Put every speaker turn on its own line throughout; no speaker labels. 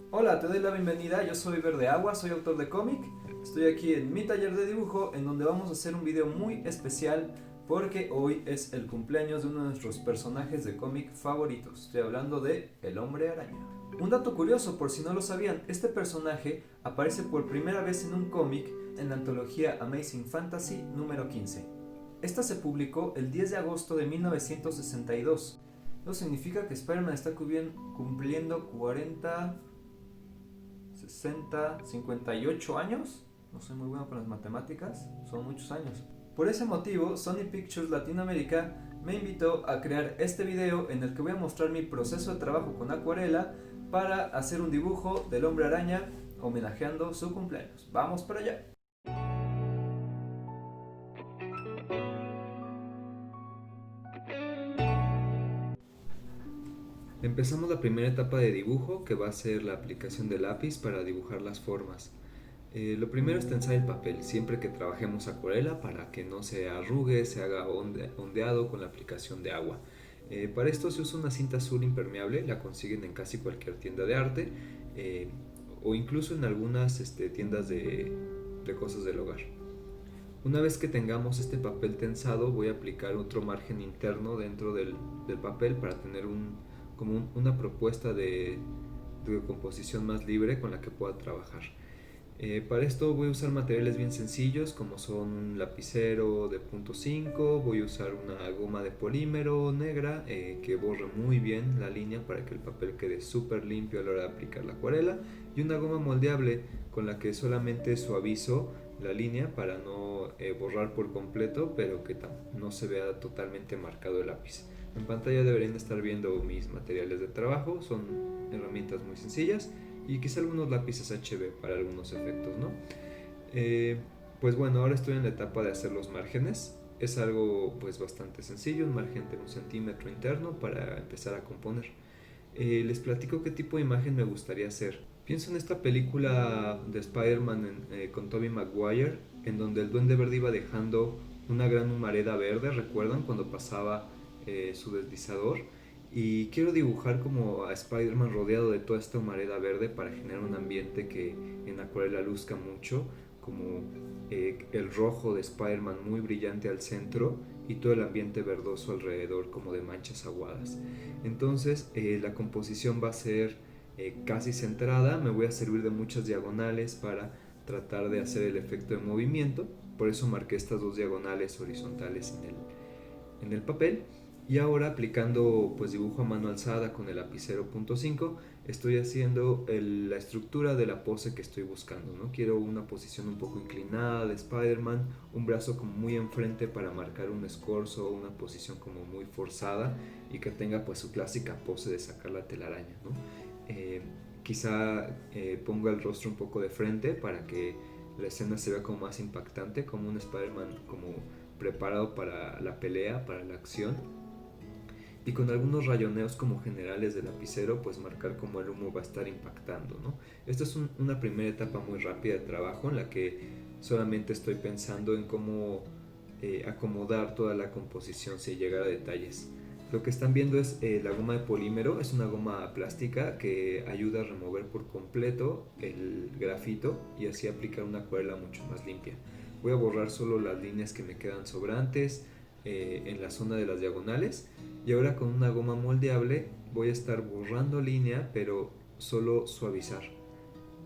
Hola, te doy la bienvenida, yo soy Verde Agua, soy autor de cómic. Estoy aquí en mi taller de dibujo en donde vamos a hacer un video muy especial porque hoy es el cumpleaños de uno de nuestros personajes de cómic favoritos. Estoy hablando de El Hombre Araña. Un dato curioso, por si no lo sabían, este personaje aparece por primera vez en un cómic en la antología Amazing Fantasy número 15. Esta se publicó el 10 de agosto de 1962. Eso significa que Spider-Man está cumpliendo 40, 60, 58 años. No soy muy bueno con las matemáticas, son muchos años. Por ese motivo, Sony Pictures Latinoamérica me invitó a crear este video en el que voy a mostrar mi proceso de trabajo con acuarela para hacer un dibujo del Hombre Araña homenajeando su cumpleaños. ¡Vamos para allá! Empezamos la primera etapa de dibujo, que va a ser la aplicación de lápiz para dibujar las formas. Lo primero es tensar el papel, siempre que trabajemos acuarela, para que no se arrugue, se haga ondeado con la aplicación de agua. Para esto se usa una cinta azul impermeable, la consiguen en casi cualquier tienda de arte, eh, o incluso en algunas tiendas de cosas del hogar. Una vez que tengamos este papel tensado, voy a aplicar otro margen interno dentro del papel para tener una propuesta de composición más libre con la que pueda trabajar. Para esto voy a usar materiales bien sencillos como son un lapicero de punto .5, voy a usar una goma de polímero negra que borre muy bien la línea para que el papel quede súper limpio a la hora de aplicar la acuarela, y una goma moldeable con la que solamente suavizo la línea para no borrar por completo, pero que no se vea totalmente marcado el lápiz. En pantalla deberían estar viendo mis materiales de trabajo, son herramientas muy sencillas y quizá algunos lápices HB para algunos efectos, ¿no? Eh, pues bueno, ahora estoy en la etapa de hacer los márgenes. Es algo pues bastante sencillo, un margen de 1 centímetro interno para empezar a componer. Les platico qué tipo de imagen me gustaría hacer. Pienso en esta película de Spider-Man con Tobey Maguire, en donde el Duende Verde iba dejando una gran humareda verde, ¿recuerdan? Cuando pasaba su deslizador. Y quiero dibujar como a Spider-Man rodeado de toda esta humareda verde para generar un ambiente que en acuarela luzca mucho, como el rojo de Spider-Man muy brillante al centro y todo el ambiente verdoso alrededor como de manchas aguadas. Entonces la composición va a ser casi centrada, me voy a servir de muchas diagonales para tratar de hacer el efecto de movimiento, por eso marqué estas dos diagonales horizontales en el papel. Y ahora aplicando pues dibujo a mano alzada con el lapicero .5 estoy haciendo la estructura de la pose que estoy buscando, ¿no? Quiero una posición un poco inclinada de Spider-Man, un brazo como muy enfrente para marcar un escorzo, una posición como muy forzada y que tenga pues su clásica pose de sacar la telaraña, ¿no? Eh, Quizá ponga el rostro un poco de frente para que la escena se vea como más impactante, como un Spider-Man como preparado para la pelea, para la acción, y con algunos rayoneos como generales de lapicero, pues marcar cómo el humo va a estar impactando, ¿no? Esta es una primera etapa muy rápida de trabajo en la que solamente estoy pensando en cómo acomodar toda la composición sin llegar a detalles. Lo que están viendo es la goma de polímero, es una goma plástica que ayuda a remover por completo el grafito y así aplicar una acuarela mucho más limpia. Voy a borrar solo las líneas que me quedan sobrantes en la zona de las diagonales, y ahora con una goma moldeable voy a estar borrando línea, pero solo suavizar.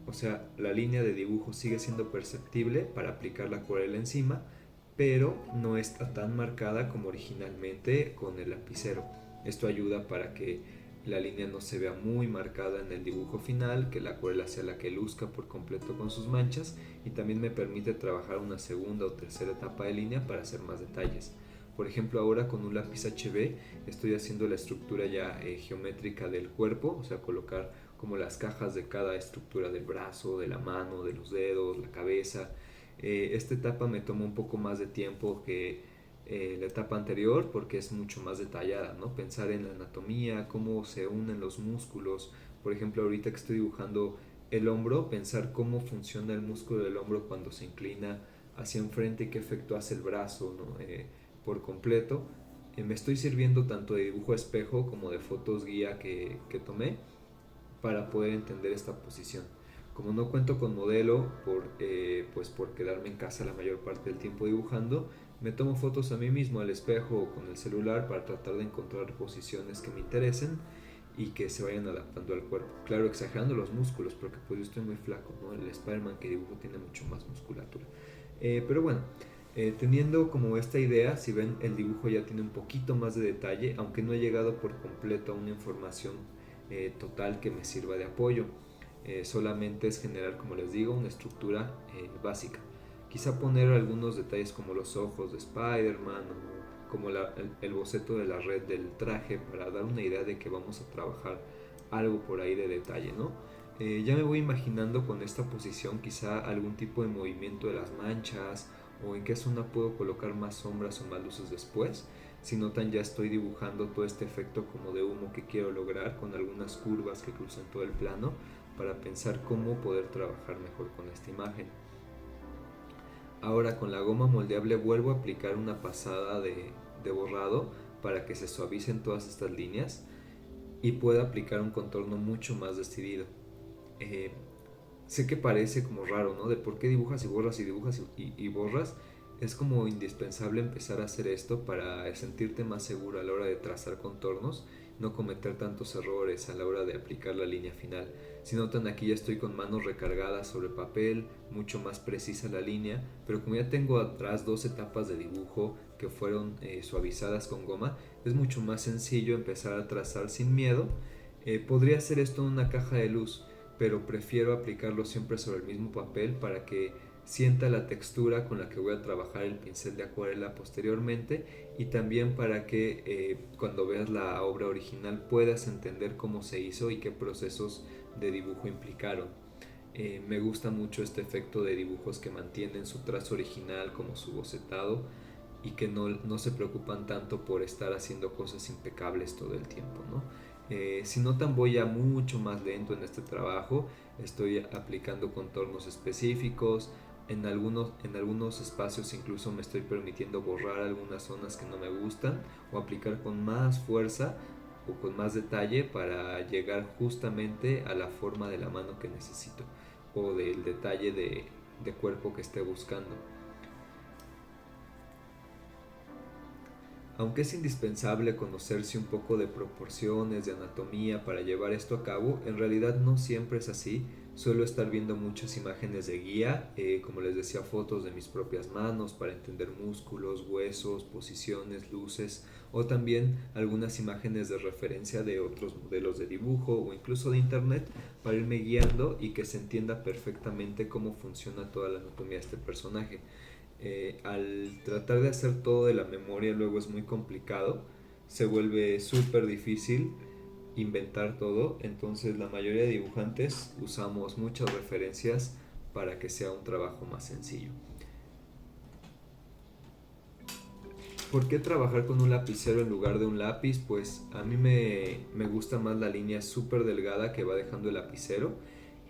O sea, la línea de dibujo sigue siendo perceptible para aplicar la acuarela encima, pero no está tan marcada como originalmente con el lapicero. Esto ayuda para que la línea no se vea muy marcada en el dibujo final, que la acuarela sea la que luzca por completo con sus manchas, y también me permite trabajar una segunda o tercera etapa de línea para hacer más detalles. Por ejemplo, ahora con un lápiz HB estoy haciendo la estructura ya geométrica del cuerpo, o sea, colocar como las cajas de cada estructura del brazo, de la mano, de los dedos, la cabeza. Esta etapa me toma un poco más de tiempo que la etapa anterior porque es mucho más detallada, ¿no? Pensar en la anatomía, cómo se unen los músculos. Por ejemplo, ahorita que estoy dibujando el hombro, pensar cómo funciona el músculo del hombro cuando se inclina hacia enfrente y qué efecto hace el brazo, ¿no? Por completo. Me estoy sirviendo tanto de dibujo a espejo como de fotos guía que tomé para poder entender esta posición. Como no cuento con modelo pues por quedarme en casa la mayor parte del tiempo dibujando, me tomo fotos a mí mismo al espejo o con el celular para tratar de encontrar posiciones que me interesen y que se vayan adaptando al cuerpo. Claro, exagerando los músculos, porque pues yo estoy muy flaco, ¿no? El Spider-Man que dibujo tiene mucho más musculatura. Pero bueno, teniendo como esta idea, si ven, el dibujo ya tiene un poquito más de detalle, aunque no he llegado por completo a una información total que me sirva de apoyo. Solamente es generar, como les digo, una estructura básica. Quizá poner algunos detalles como los ojos de Spider-Man o como el boceto de la red del traje para dar una idea de que vamos a trabajar algo por ahí de detalle, ¿no? Ya me voy imaginando con esta posición quizá algún tipo de movimiento de las manchas o en qué zona puedo colocar más sombras o más luces después. Si notan, ya estoy dibujando todo este efecto como de humo que quiero lograr con algunas curvas que cruzan todo el plano para pensar cómo poder trabajar mejor con esta imagen. Ahora con la goma moldeable vuelvo a aplicar una pasada de borrado para que se suavicen todas estas líneas y pueda aplicar un contorno mucho más decidido. Eh, Sé que parece como raro, ¿no? De por qué dibujas y borras y dibujas y borras. Es como indispensable empezar a hacer esto para sentirte más seguro a la hora de trazar contornos, no cometer tantos errores a la hora de aplicar la línea final. Si notan, aquí ya estoy con manos recargadas sobre papel, mucho más precisa la línea, pero como ya tengo atrás dos etapas de dibujo que fueron suavizadas con goma, es mucho más sencillo empezar a trazar sin miedo. Podría hacer esto en una caja de luz, pero prefiero aplicarlo siempre sobre el mismo papel para que sienta la textura con la que voy a trabajar el pincel de acuarela posteriormente y también para que cuando veas la obra original puedas entender cómo se hizo y qué procesos de dibujo implicaron. Me gusta mucho este efecto de dibujos que mantienen su trazo original como su bocetado y que no se preocupan tanto por estar haciendo cosas impecables todo el tiempo, ¿no? Si notan, voy ya mucho más lento en este trabajo, estoy aplicando contornos específicos, en algunos espacios incluso me estoy permitiendo borrar algunas zonas que no me gustan o aplicar con más fuerza o con más detalle para llegar justamente a la forma de la mano que necesito o del detalle de cuerpo que esté buscando. Aunque es indispensable conocerse un poco de proporciones, de anatomía para llevar esto a cabo, en realidad no siempre es así. Suelo estar viendo muchas imágenes de guía, como les decía, fotos de mis propias manos para entender músculos, huesos, posiciones, luces, o también algunas imágenes de referencia de otros modelos de dibujo o incluso de internet para irme guiando y que se entienda perfectamente cómo funciona toda la anatomía de este personaje. Al tratar de hacer todo de la memoria luego es muy complicado, se vuelve súper difícil inventar todo, entonces la mayoría de dibujantes usamos muchas referencias para que sea un trabajo más sencillo. ¿Por qué trabajar con un lapicero en lugar de un lápiz? Pues a mí me gusta más la línea súper delgada que va dejando el lapicero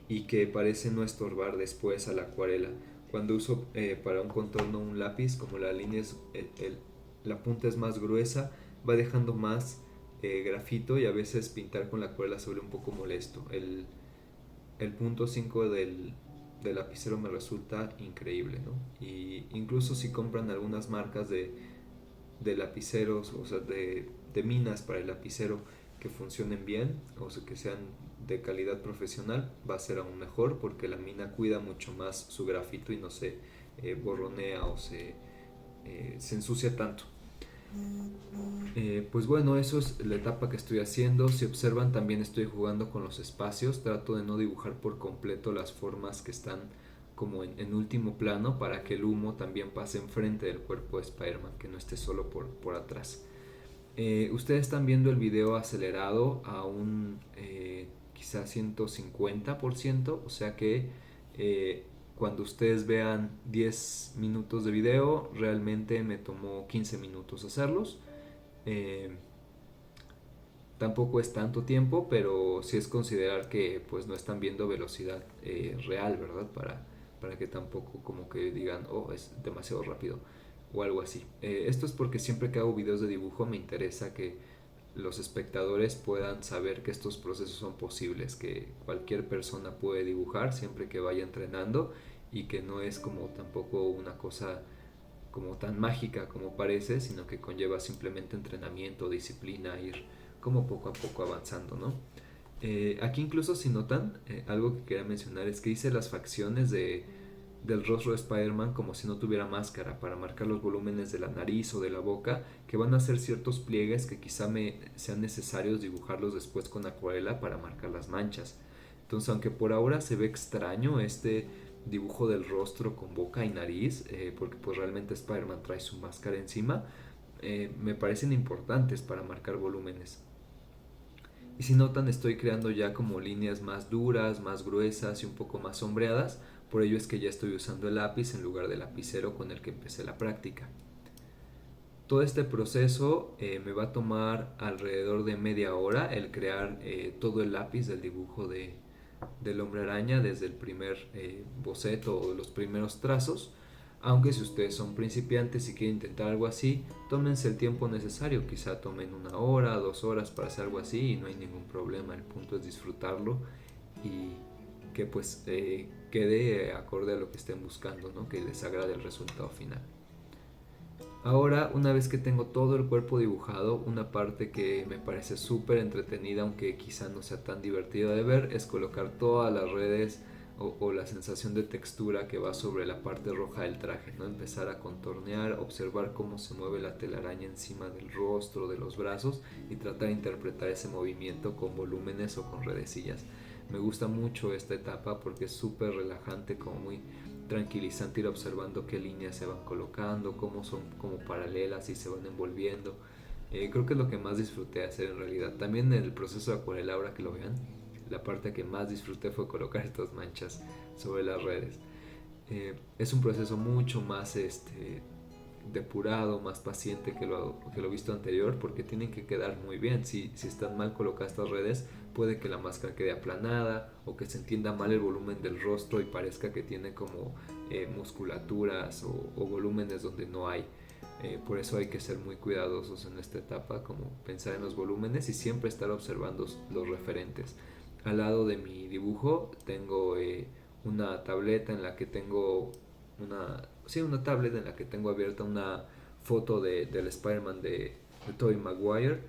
y que parece no estorbar después a la acuarela. Cuando uso para un contorno un lápiz, como la línea es, la punta es más gruesa, va dejando más grafito y a veces pintar con la acuarela se vuelve un poco molesto. El punto 5 del lapicero me resulta increíble, ¿no? Y incluso si compran algunas marcas de lapiceros, o sea, de minas para el lapicero que funcionen bien, o sea, que sean de calidad profesional, va a ser aún mejor porque la mina cuida mucho más su grafito y no se borronea o se ensucia tanto. Pues bueno, eso es la etapa que estoy haciendo. Si observan, también estoy jugando con los espacios. Trato de no dibujar por completo las formas que están como en último plano para que el humo también pase enfrente del cuerpo de Spider-Man, que no esté solo por atrás. Ustedes están viendo el video acelerado a un quizá 150%, o sea que cuando ustedes vean 10 minutos de video, realmente me tomó 15 minutos hacerlos. Eh, Tampoco es tanto tiempo, pero sí es considerar que pues no están viendo velocidad real, ¿verdad? Para que tampoco como que digan, oh, es demasiado rápido o algo así. Esto es porque siempre que hago videos de dibujo me interesa que los espectadores puedan saber que estos procesos son posibles, que cualquier persona puede dibujar siempre que vaya entrenando y que no es como tampoco una cosa como tan mágica como parece, sino que conlleva simplemente entrenamiento, disciplina, ir como poco a poco avanzando, ¿no? Aquí incluso si notan, algo que quería mencionar es que hice las facciones del rostro de Spider-Man como si no tuviera máscara para marcar los volúmenes de la nariz o de la boca, que van a ser ciertos pliegues que quizá me sean necesarios dibujarlos después con acuarela para marcar las manchas. Entonces, aunque por ahora se ve extraño este dibujo del rostro con boca y nariz, porque pues realmente Spider-Man trae su máscara encima, me parecen importantes para marcar volúmenes. Y si notan, estoy creando ya como líneas más duras, más gruesas y un poco más sombreadas. Por ello es que ya estoy usando el lápiz en lugar del lapicero con el que empecé la práctica. Todo este proceso me va a tomar alrededor de media hora el crear todo el lápiz del dibujo del hombre araña desde el primer boceto o los primeros trazos. Aunque si ustedes son principiantes y quieren intentar algo así, tómense el tiempo necesario, quizá tomen 1 hora, 2 horas para hacer algo así y no hay ningún problema, el punto es disfrutarlo y que pues quede acorde a lo que estén buscando, ¿no? Que les agrade el resultado final. Ahora, una vez que tengo todo el cuerpo dibujado, una parte que me parece súper entretenida, aunque quizá no sea tan divertida de ver, es colocar todas las redes o la sensación de textura que va sobre la parte roja del traje, ¿no? Empezar a contornear, observar cómo se mueve la telaraña encima del rostro, de los brazos y tratar de interpretar ese movimiento con volúmenes o con redecillas. Me gusta mucho esta etapa porque es súper relajante, como muy tranquilizante ir observando qué líneas se van colocando, cómo son como paralelas y se van envolviendo. Creo que es lo que más disfruté hacer en realidad. También en el proceso de acuarela, ahora que lo vean, la parte que más disfruté fue colocar estas manchas sobre las redes. Es un proceso mucho más depurado, más paciente que lo visto anterior, porque tienen que quedar muy bien. Si están mal colocadas estas redes, puede que la máscara quede aplanada o que se entienda mal el volumen del rostro y parezca que tiene como musculaturas o volúmenes donde no hay. Por eso hay que ser muy cuidadosos en esta etapa, como pensar en los volúmenes y siempre estar observando los referentes. Al lado de mi dibujo tengo una tableta en la que tengo una tablet en la que tengo abierta una foto del Spider-Man de Tobey Maguire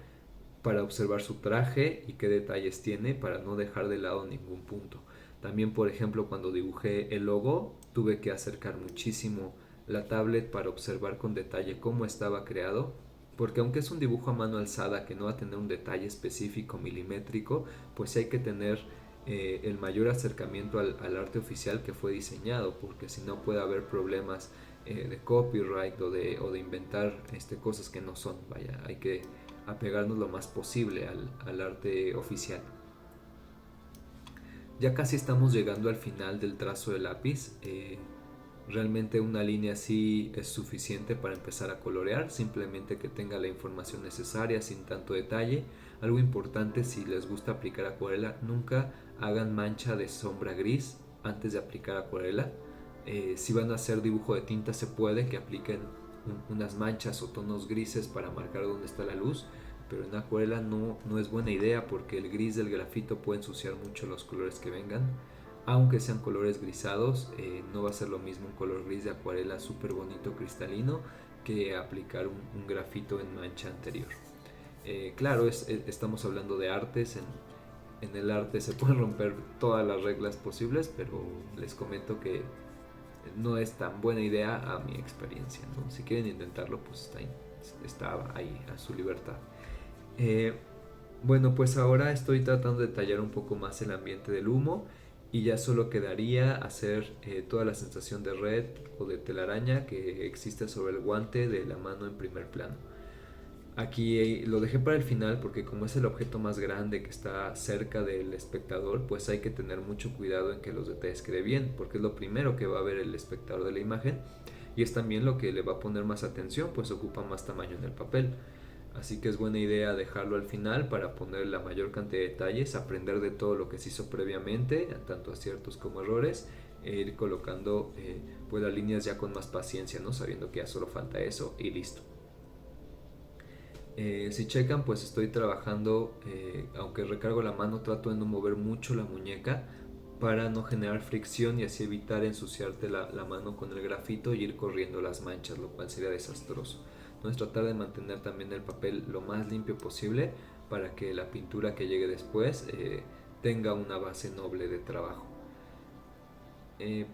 para observar su traje y qué detalles tiene para no dejar de lado ningún punto. También, por ejemplo, cuando dibujé el logo, tuve que acercar muchísimo la tablet para observar con detalle cómo estaba creado, porque aunque es un dibujo a mano alzada que no va a tener un detalle específico milimétrico, pues hay que tener el mayor acercamiento al arte oficial que fue diseñado, porque si no puede haber problemas de copyright o de inventar cosas que no son. Vaya, hay que apegarnos lo más posible al arte oficial. Ya casi estamos llegando al final del trazo de lápiz. Realmente una línea así es suficiente para empezar a colorear, simplemente que tenga la información necesaria sin tanto detalle. Algo importante, si les gusta aplicar acuarela, nunca hagan mancha de sombra gris antes de aplicar acuarela. Si van a hacer dibujo de tinta, se puede que apliquen unas manchas o tonos grises para marcar dónde está la luz, pero en acuarela no es buena idea porque el gris del grafito puede ensuciar mucho los colores que vengan. Aunque sean colores grisados, no va a ser lo mismo un color gris de acuarela súper bonito cristalino que aplicar un grafito en mancha anterior. Claro, estamos hablando de artes. En el arte se pueden romper todas las reglas posibles, pero les comento que no es tan buena idea a mi experiencia, ¿no? Si quieren intentarlo, pues está ahí a su libertad. Eh, bueno, pues ahora estoy tratando de detallar un poco más el ambiente del humo y ya solo quedaría hacer toda la sensación de red o de telaraña que existe sobre el guante de la mano en primer plano. Aquí lo dejé para el final porque como es el objeto más grande que está cerca del espectador, pues hay que tener mucho cuidado en que los detalles queden bien, porque es lo primero que va a ver el espectador de la imagen y es también lo que le va a poner más atención, pues ocupa más tamaño en el papel. Así que es buena idea dejarlo al final para poner la mayor cantidad de detalles, aprender de todo lo que se hizo previamente, tanto aciertos como errores, e ir colocando pues las líneas ya con más paciencia, ¿no? Sabiendo que ya solo falta eso y listo. Si checan, pues estoy trabajando, aunque recargo la mano, trato de no mover mucho la muñeca para no generar fricción y así evitar ensuciarte la mano con el grafito y ir corriendo las manchas, lo cual sería desastroso. Entonces tratar de mantener también el papel lo más limpio posible para que la pintura que llegue después tenga una base noble de trabajo.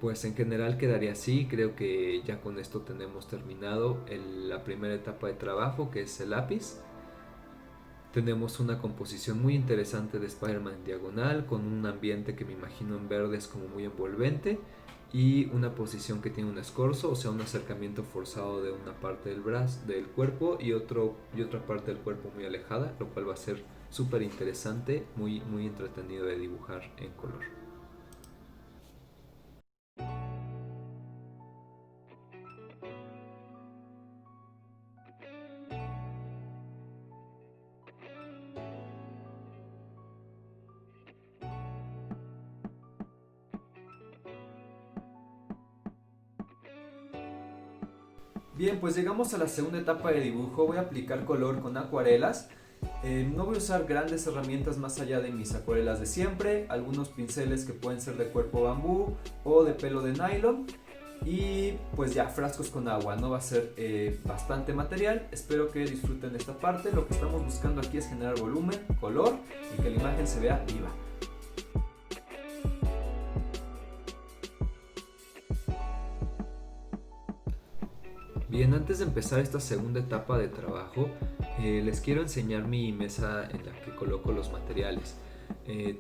Pues en general quedaría así, creo que ya con esto tenemos terminado la primera etapa de trabajo, que es el lápiz. Tenemos una composición muy interesante de Spider-Man en diagonal, con un ambiente que me imagino en verdes como muy envolvente, y una posición que tiene un escorzo, o sea, un acercamiento forzado de una parte del brazo, del cuerpo, y otra parte del cuerpo muy alejada, lo cual va a ser súper interesante, muy entretenido de dibujar en color. Bien, pues llegamos a la segunda etapa de dibujo. Voy a aplicar color con acuarelas. No voy a usar grandes herramientas más allá de mis acuarelas de siempre, algunos pinceles que pueden ser de cuerpo bambú o de pelo de nylon y pues ya frascos con agua. No va a ser bastante material. Espero que disfruten esta parte. Lo que estamos buscando aquí es generar volumen, color y que la imagen se vea viva. Bien, antes de empezar esta segunda etapa de trabajo, les quiero enseñar mi mesa en la que coloco los materiales.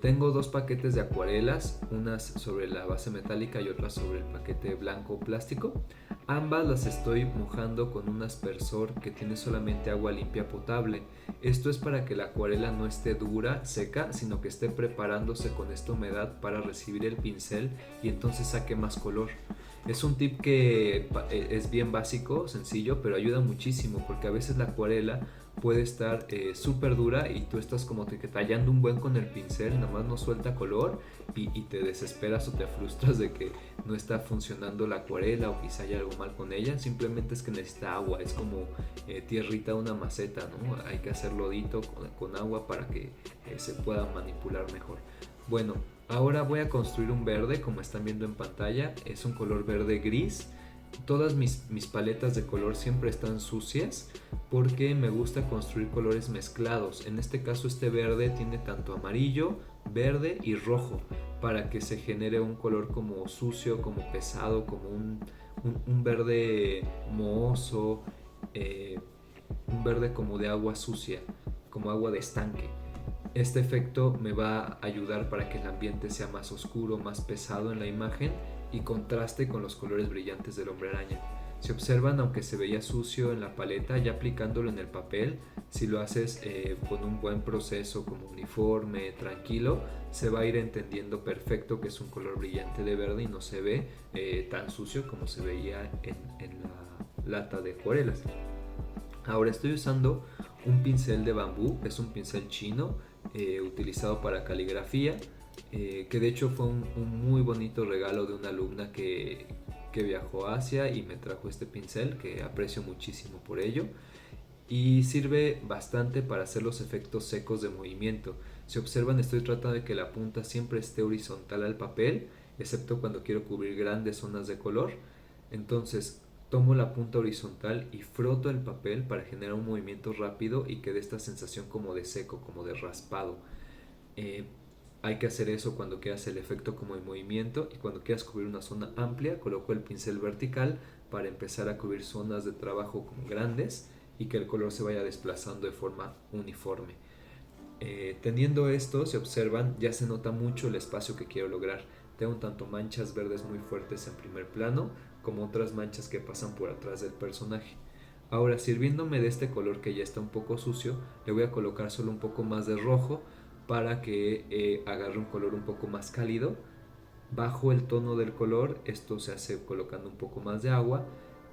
Tengo dos paquetes de acuarelas, unas sobre la base metálica y otras sobre el paquete blanco plástico. Ambas las estoy mojando con un aspersor que tiene solamente agua limpia potable. Esto es para que la acuarela no esté dura, seca, sino que esté preparándose con esta humedad para recibir el pincel y entonces saque más color. Es un tip que es bien básico, sencillo, pero ayuda muchísimo porque a veces la acuarela puede estar súper dura y tú estás como que tallando un buen con el pincel, nada más no suelta color y te desesperas o te frustras de que no está funcionando la acuarela o quizá hay algo mal con ella. Simplemente es que necesita agua, es como tierrita una maceta, ¿no? Hay que hacer lodito con agua para que se pueda manipular mejor. Bueno, ahora voy a construir un verde, como están viendo en pantalla. Es un color verde gris. Todas mis paletas de color siempre están sucias porque me gusta construir colores mezclados. En este caso este verde tiene tanto amarillo, verde y rojo para que se genere un color como sucio, como pesado, como un verde mohoso, eh, un verde como de agua sucia, como agua de estanque. Este efecto me va a ayudar para que el ambiente sea más oscuro, más pesado en la imagen y contraste con los colores brillantes del hombre araña. Si observan, aunque se veía sucio en la paleta, ya aplicándolo en el papel, si lo haces con un buen proceso como uniforme, tranquilo, se va a ir entendiendo perfecto que es un color brillante de verde y no se ve tan sucio como se veía en la lata de acuarelas. Ahora estoy usando un pincel de bambú, es un pincel chino utilizado para caligrafía, que de hecho fue un muy bonito regalo de una alumna que viajó a Asia y me trajo este pincel que aprecio muchísimo por ello y sirve bastante para hacer los efectos secos de movimiento. Si observan, estoy tratando de que la punta siempre esté horizontal al papel, excepto cuando quiero cubrir grandes zonas de color. Entonces tomo la punta horizontal y froto el papel para generar un movimiento rápido y que dé esta sensación como de seco, como de raspado. Eh, Hay que hacer eso cuando quieras el efecto como de movimiento y cuando quieras cubrir una zona amplia, coloco el pincel vertical para empezar a cubrir zonas de trabajo como grandes y que el color se vaya desplazando de forma uniforme. Teniendo esto, si observan, ya se nota mucho el espacio que quiero lograr. Tengo tanto manchas verdes muy fuertes en primer plano como otras manchas que pasan por atrás del personaje. Ahora, sirviéndome de este color que ya está un poco sucio, le voy a colocar solo un poco más de rojo para que agarre un color un poco más cálido. Bajo el tono del color, esto se hace colocando un poco más de agua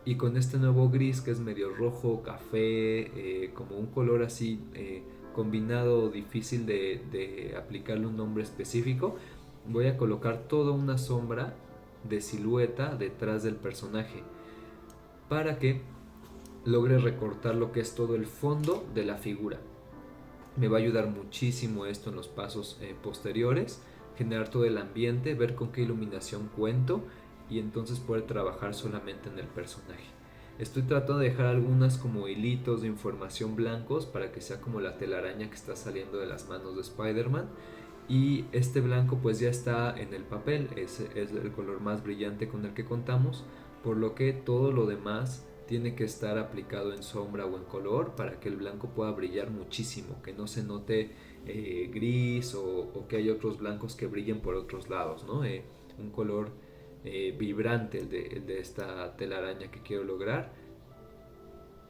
y con este nuevo gris que es medio rojo, café, como un color así combinado difícil de aplicarle un nombre específico, voy a colocar toda una sombra de silueta detrás del personaje para que logre recortar lo que es todo el fondo de la figura. Me va a ayudar muchísimo esto en los pasos posteriores, generar todo el ambiente, ver con qué iluminación cuento y entonces poder trabajar solamente en el personaje. Estoy tratando de dejar algunas como hilitos de información blancos para que sea como la telaraña que está saliendo de las manos de Spider-Man. Y este blanco pues ya está en el papel, es el color más brillante con el que contamos, por lo que todo lo demás tiene que estar aplicado en sombra o en color para que el blanco pueda brillar muchísimo, que no se note gris o que hay otros blancos que brillen por otros lados, ¿no? Un color vibrante el de esta telaraña que quiero lograr,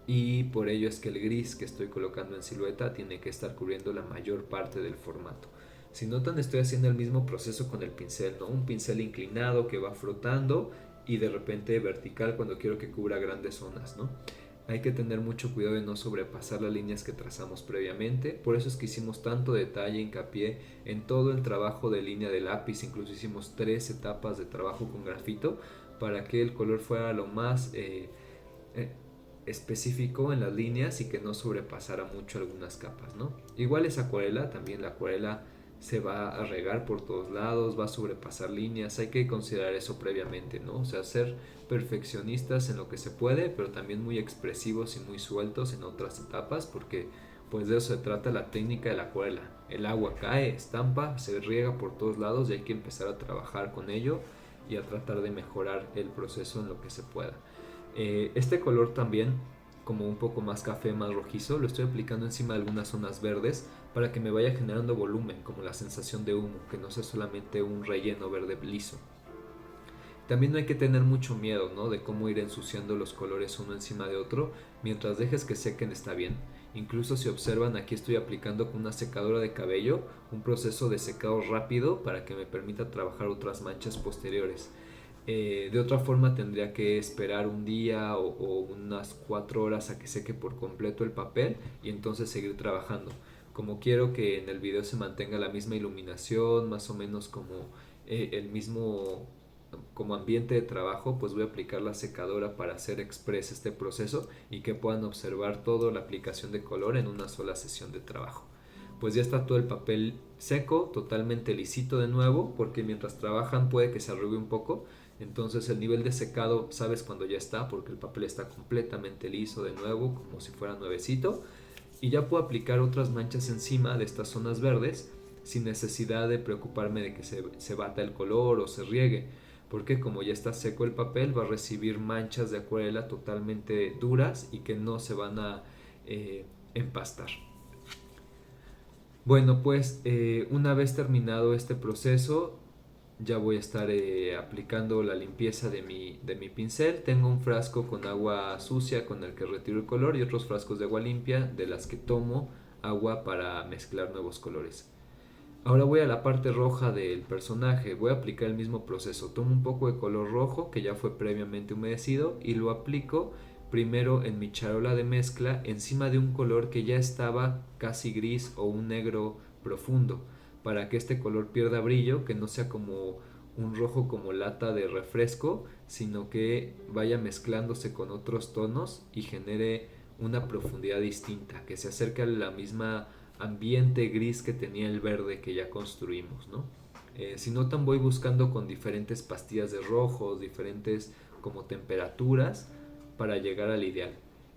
y por ello es que el gris que estoy colocando en silueta tiene que estar cubriendo la mayor parte del formato. Si notan, estoy haciendo el mismo proceso con el pincel, ¿no? Un pincel inclinado que va frotando y de repente vertical cuando quiero que cubra grandes zonas, ¿no? Hay que tener mucho cuidado de no sobrepasar las líneas que trazamos previamente, por eso es que hicimos tanto detalle, hincapié en todo el trabajo de línea de lápiz, incluso hicimos 3 etapas de trabajo con grafito para que el color fuera lo más eh, específico en las líneas y que no sobrepasara mucho algunas capas, ¿no? Igual es acuarela, también la acuarela se va a regar por todos lados, va a sobrepasar líneas, hay que considerar eso previamente, ¿no? O sea, ser perfeccionistas en lo que se puede, pero también muy expresivos y muy sueltos en otras etapas, porque pues de eso se trata la técnica de la acuarela. El agua cae, estampa, se riega por todos lados y hay que empezar a trabajar con ello y a tratar de mejorar el proceso en lo que se pueda. Este color también, como un poco más café, más rojizo, lo estoy aplicando encima de algunas zonas verdes para que me vaya generando volumen, como la sensación de humo, que no sea solamente un relleno verde liso. También no hay que tener mucho miedo, ¿no? De cómo ir ensuciando los colores uno encima de otro. Mientras dejes que sequen está bien. Incluso si observan, aquí estoy aplicando con una secadora de cabello un proceso de secado rápido para que me permita trabajar otras manchas posteriores. De otra forma tendría que esperar un día o unas 4 horas a que seque por completo el papel y entonces seguir trabajando. Como quiero que en el video se mantenga la misma iluminación, más o menos como el mismo como ambiente de trabajo, pues voy a aplicar la secadora para hacer express este proceso y que puedan observar toda la aplicación de color en una sola sesión de trabajo. Pues ya está todo el papel seco, totalmente lisito de nuevo, porque mientras trabajan puede que se arrugue un poco. Entonces el nivel de secado sabes cuando ya está, porque el papel está completamente liso de nuevo, como si fuera nuevecito. Y ya puedo aplicar otras manchas encima de estas zonas verdes sin necesidad de preocuparme de que se bata el color o se riegue, porque como ya está seco el papel va a recibir manchas de acuarela totalmente duras y que no se van a empastar. Bueno, pues una vez terminado este proceso, ya voy a estar aplicando la limpieza de mi pincel. Tengo un frasco con agua sucia con el que retiro el color y otros frascos de agua limpia de las que tomo agua para mezclar nuevos colores. Ahora voy a la parte roja del personaje. Voy a aplicar el mismo proceso. Tomo un poco de color rojo que ya fue previamente humedecido y lo aplico primero en mi charola de mezcla encima de un color que ya estaba casi gris o un negro profundo, para que este color pierda brillo, que no sea como un rojo como lata de refresco, sino que vaya mezclándose con otros tonos y genere una profundidad distinta, que se acerque a la misma ambiente gris que tenía el verde que ya construimos, ¿no? Si notan, voy buscando con diferentes pastillas de rojos, diferentes como temperaturas para llegar al ideal.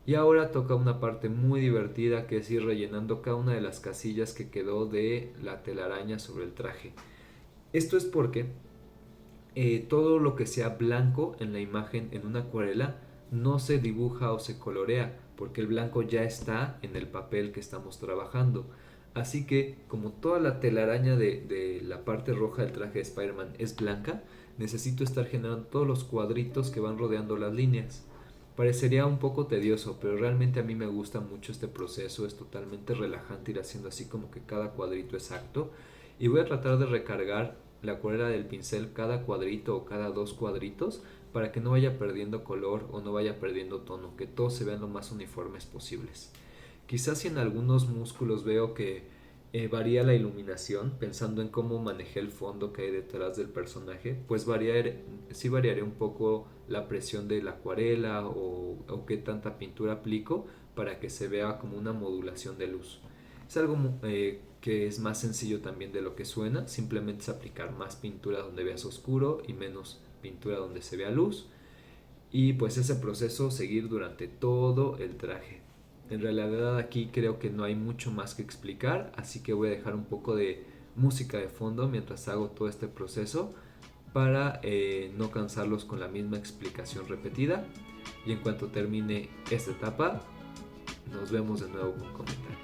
Y ahora toca una parte muy divertida, que es ir rellenando cada una de las casillas que quedó de la telaraña sobre el traje. Esto es porque todo lo que sea blanco en la imagen en una acuarela no se dibuja o se colorea, porque el blanco ya está en el papel que estamos trabajando. Así que como toda la telaraña de la parte roja del traje de Spider-Man es blanca, necesito estar generando todos los cuadritos que van rodeando las líneas. Parecería un poco tedioso, pero realmente a mí me gusta mucho este proceso, es totalmente relajante ir haciendo así como que cada cuadrito exacto. Y voy a tratar de recargar la acuarela del pincel cada cuadrito o cada 2 cuadritos para que no vaya perdiendo color o no vaya perdiendo tono, que todos se vean lo más uniformes posibles. Quizás si en algunos músculos veo que Varía la iluminación, pensando en cómo manejé el fondo que hay detrás del personaje, pues sí variaré un poco la presión de la acuarela o qué tanta pintura aplico para que se vea como una modulación de luz. Es algo que es más sencillo también de lo que suena, simplemente es aplicar más pintura donde veas oscuro y menos pintura donde se vea luz, y pues ese proceso seguir durante todo el traje. En realidad aquí creo que no hay mucho más que explicar, así que voy a dejar un poco de música de fondo mientras hago todo este proceso para no cansarlos con la misma explicación repetida. Y en cuanto termine esta etapa, nos vemos de nuevo con comentarios.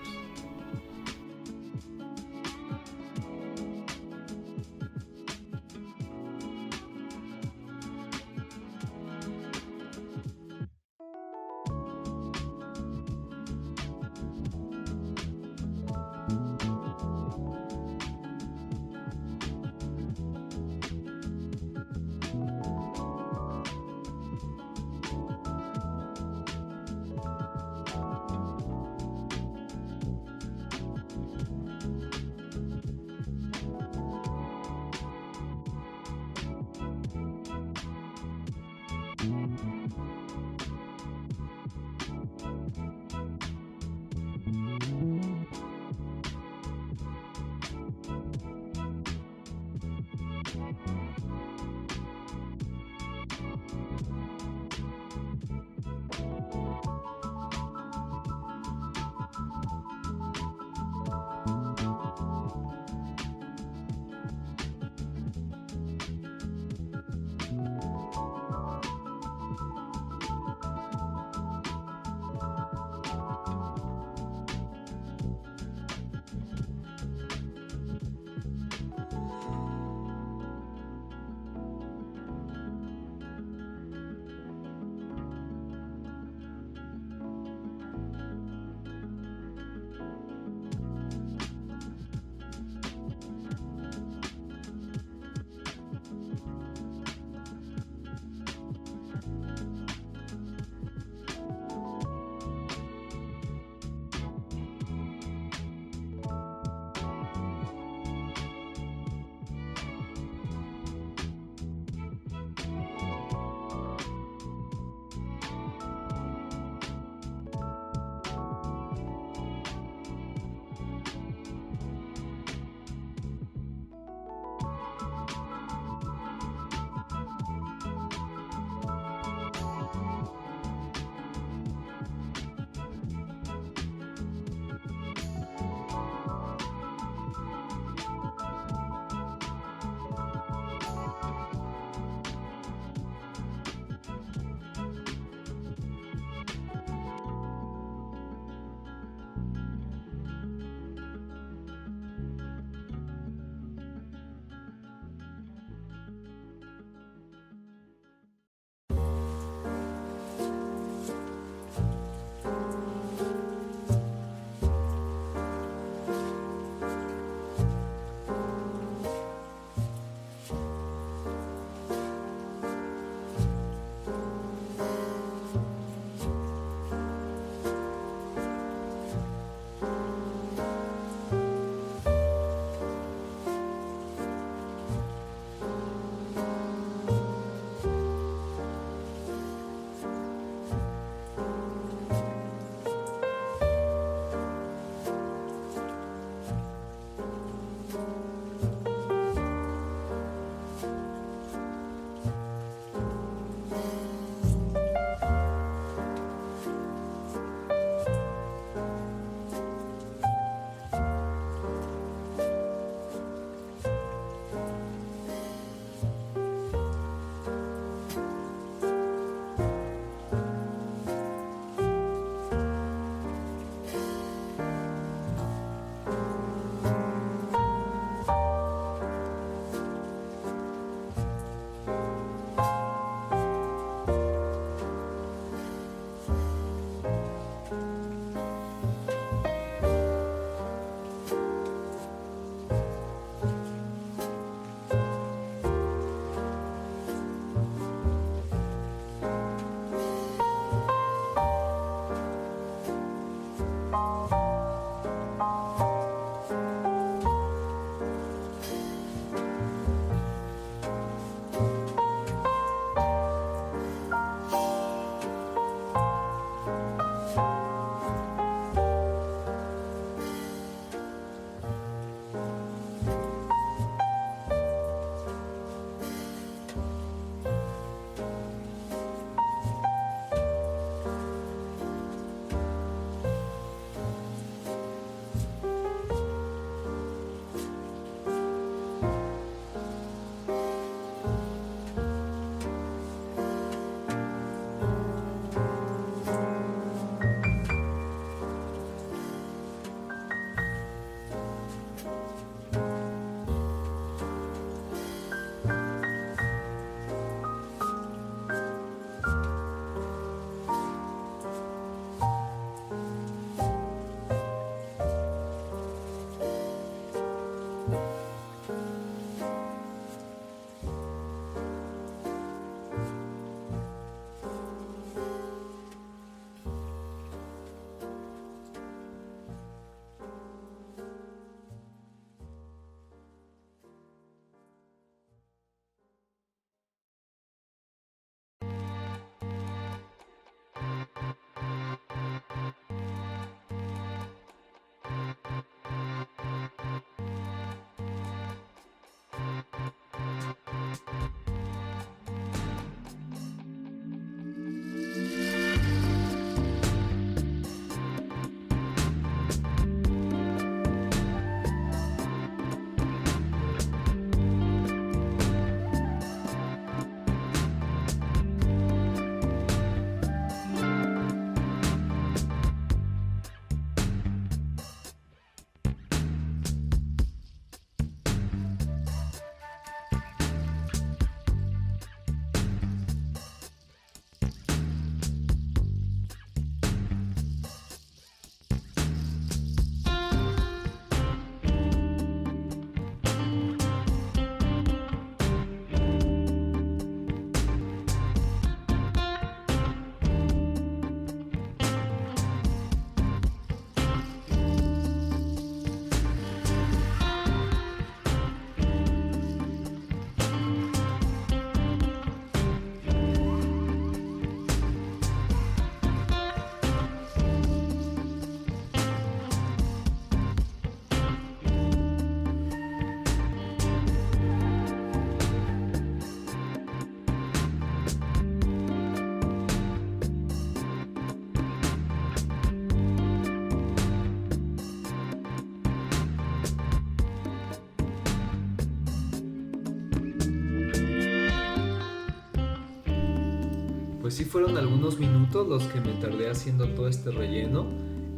Pues sí fueron algunos minutos los que me tardé haciendo todo este relleno.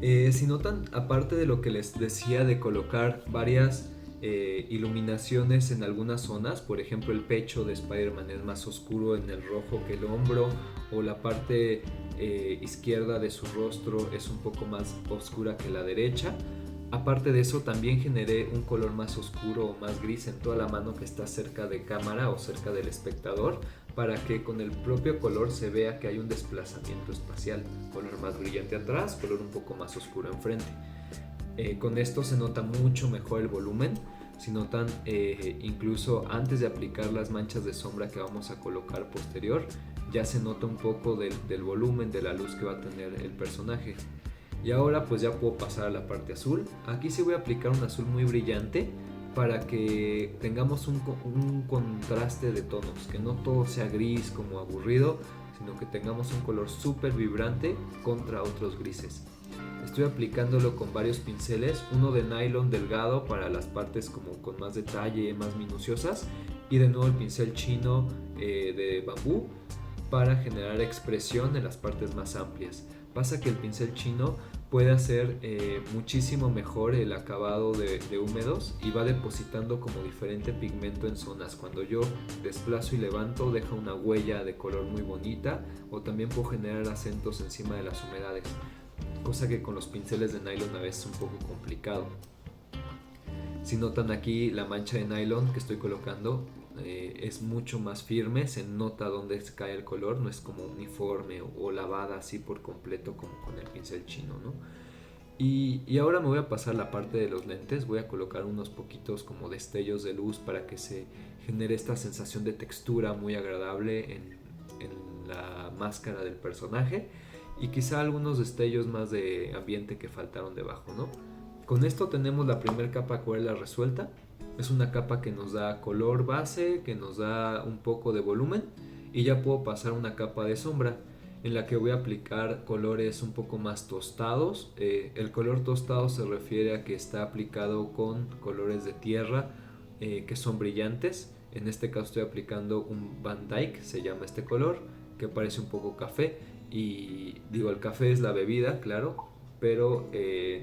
Si notan, aparte de lo que les decía de colocar varias iluminaciones en algunas zonas, por ejemplo el pecho de Spider-Man es más oscuro en el rojo que el hombro, o la parte izquierda de su rostro es un poco más oscura que la derecha. Aparte de eso, también generé un color más oscuro o más gris en toda la mano que está cerca de cámara o cerca del espectador, para que con el propio color se vea que hay un desplazamiento espacial. Color más brillante atrás, color un poco más oscuro enfrente. Con esto se nota mucho mejor el volumen. Si notan, incluso antes de aplicar las manchas de sombra que vamos a colocar posterior, ya se nota un poco del volumen de la luz que va a tener el personaje. Y ahora pues ya puedo pasar a la parte azul. Aquí sí voy a aplicar un azul muy brillante para que tengamos un contraste de tonos, que no todo sea gris como aburrido, sino que tengamos un color súper vibrante contra otros grises. Estoy aplicándolo con varios pinceles, uno de nylon delgado para las partes como con más detalle, más minuciosas, y de nuevo el pincel chino de bambú para generar expresión en las partes más amplias. Pasa que el pincel chino puede hacer muchísimo mejor el acabado de húmedos y va depositando como diferente pigmento en zonas. Cuando yo desplazo y levanto deja una huella de color muy bonita, o también puedo generar acentos encima de las humedades, cosa que con los pinceles de nylon a veces es un poco complicado. Si notan aquí la mancha de nylon que estoy colocando es mucho más firme, se nota dónde cae el color, no es como uniforme o lavada así por completo como con el pincel chino, ¿no? Y ahora me voy a pasar la parte de los lentes, voy a colocar unos poquitos como destellos de luz para que se genere esta sensación de textura muy agradable en la máscara del personaje, y quizá algunos destellos más de ambiente que faltaron debajo, ¿no? Con esto tenemos la primera capa acuarela resuelta. Es una capa que nos da color base, que nos da un poco de volumen, y ya puedo pasar una capa de sombra en la que voy a aplicar colores un poco más tostados. El color tostado se refiere a que está aplicado con colores de tierra que son brillantes. En este caso estoy aplicando un Van Dyke, se llama este color, que parece un poco café. Y digo, el café es la bebida, claro, pero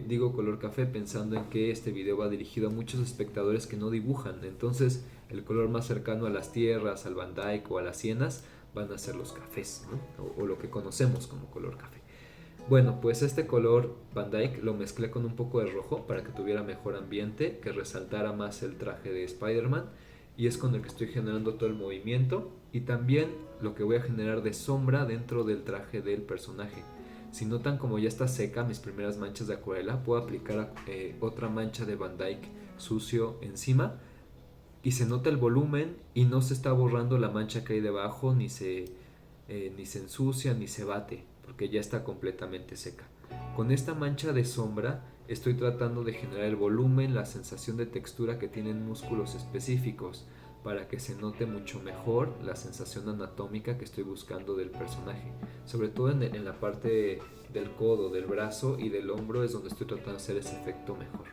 digo color café pensando en que este video va dirigido a muchos espectadores que no dibujan. Entonces el color más cercano a las tierras, al Van Dyke o a las sienas van a ser los cafés, ¿no? O lo que conocemos como color café. Bueno, pues este color Van Dyke lo mezclé con un poco de rojo para que tuviera mejor ambiente, que resaltara más el traje de Spider-Man, y es con el que estoy generando todo el movimiento y también lo que voy a generar de sombra dentro del traje del personaje. Si notan, como ya está seca mis primeras manchas de acuarela, puedo aplicar otra mancha de Van Dyke sucio encima, y se nota el volumen y no se está borrando la mancha que hay debajo, ni se ensucia ni se bate, porque ya está completamente seca. Con esta mancha de sombra estoy tratando de generar el volumen, la sensación de textura que tienen músculos específicos, para que se note mucho mejor la sensación anatómica que estoy buscando del personaje. Sobre todo en la parte del codo, del brazo y del hombro es donde estoy tratando de hacer ese efecto mejor.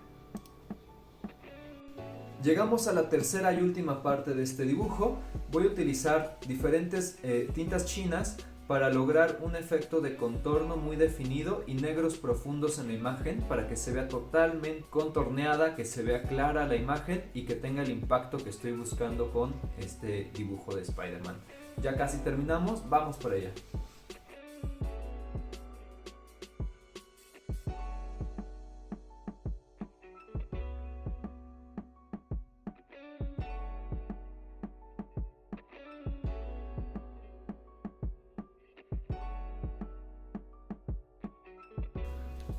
Llegamos a la tercera y última parte de este dibujo. Voy a utilizar diferentes tintas chinas para lograr un efecto de contorno muy definido y negros profundos en la imagen, para que se vea totalmente contorneada, que se vea clara la imagen y que tenga el impacto que estoy buscando con este dibujo de Spider-Man. Ya casi terminamos, vamos por ella.